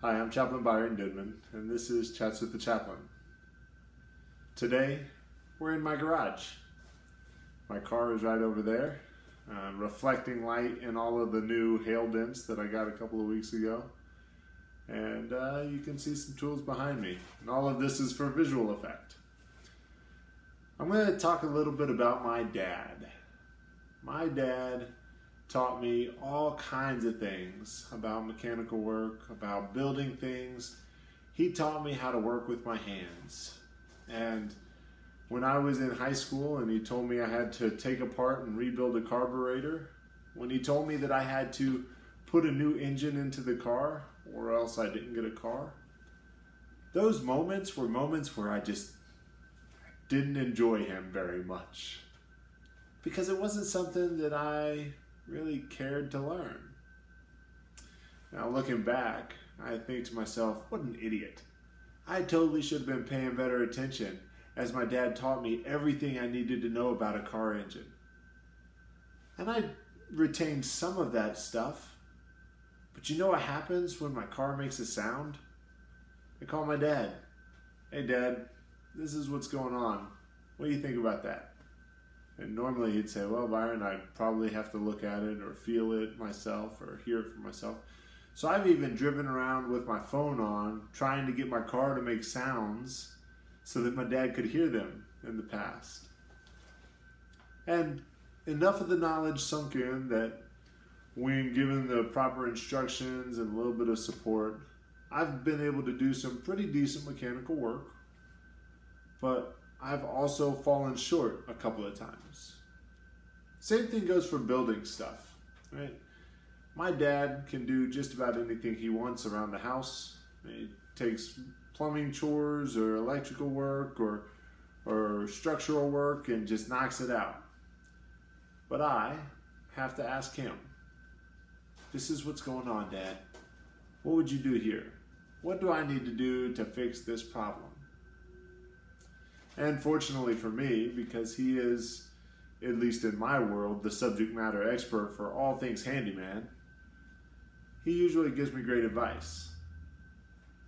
Hi, I'm Chaplain Byron Goodman, and this is Chats with the Chaplain. Today, we're in my garage. My car is right over there, reflecting light in all of the new hail dents that I got a couple of weeks ago. And you can see some tools behind me. And all of this is for visual effect. I'm going to talk a little bit about my dad. My dad taught me all kinds of things about mechanical work, about building things. He taught me how to work with my hands. And when I was in high school and he told me I had to take apart and rebuild a carburetor, when he told me that I had to put a new engine into the car or else I didn't get a car, those moments were moments where I just didn't enjoy him very much because it wasn't something that I really cared to learn. Now looking back, I think to myself, what an idiot. I totally should have been paying better attention as my dad taught me everything I needed to know about a car engine. And I retained some of that stuff, but you know what happens when my car makes a sound? I call my dad. Hey Dad, this is what's going on. What do you think about that? And normally he'd say, well, Byron, I probably have to look at it or feel it myself or hear it for myself. So I've even driven around with my phone on trying to get my car to make sounds so that my dad could hear them in the past. And enough of the knowledge sunk in that when given the proper instructions and a little bit of support, I've been able to do some pretty decent mechanical work, but I've also fallen short a couple of times. Same thing goes for building stuff, right? My dad can do just about anything he wants around the house. He takes plumbing chores or electrical work or structural work and just knocks it out. But I have to ask him, this is what's going on, Dad. What would you do here? What do I need to do to fix this problem? And fortunately for me, because he is, at least in my world, the subject matter expert for all things handyman, he usually gives me great advice.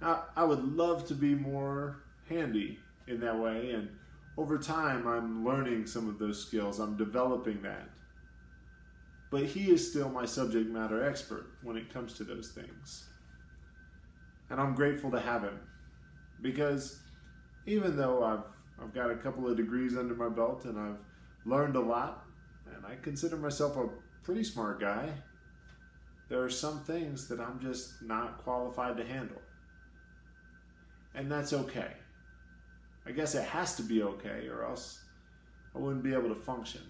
Now, I would love to be more handy in that way, and over time I'm learning some of those skills, I'm developing that. But he is still my subject matter expert when it comes to those things. And I'm grateful to have him, because even though I've got a couple of degrees under my belt and I've learned a lot, and I consider myself a pretty smart guy, there are some things that I'm just not qualified to handle. And that's okay. I guess it has to be okay, or else I wouldn't be able to function.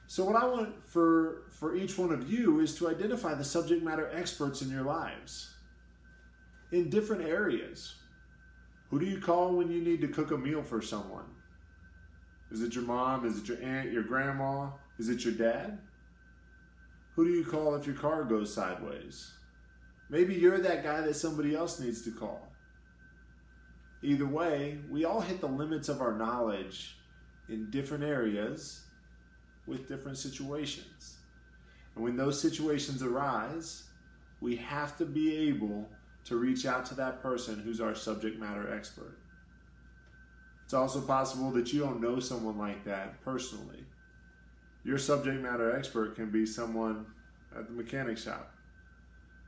So what I want for each one of you is to identify the subject matter experts in your lives in different areas. Who do you call when you need to cook a meal for someone? Is it your mom? Is it your aunt, your grandma? Is it your dad? Who do you call if your car goes sideways? Maybe you're that guy that somebody else needs to call. Either way, we all hit the limits of our knowledge in different areas with different situations. And when those situations arise, we have to be able to reach out to that person who's our subject matter expert. It's also possible that you don't know someone like that personally. Your subject matter expert can be someone at the mechanic shop.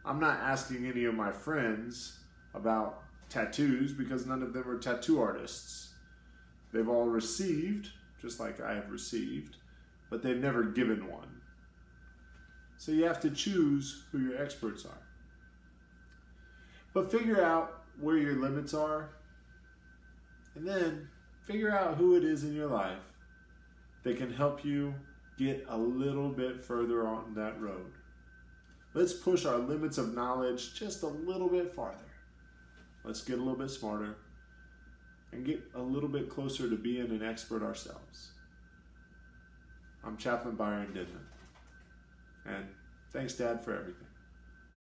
I'm not asking any of my friends about tattoos because none of them are tattoo artists. They've all received, just like I have received, but they've never given one. So you have to choose who your experts are. But figure out where your limits are, and then figure out who it is in your life that can help you get a little bit further on that road. Let's push our limits of knowledge just a little bit farther. Let's get a little bit smarter and get a little bit closer to being an expert ourselves. I'm Chaplain Byron Goodman, and thanks, Dad, for everything.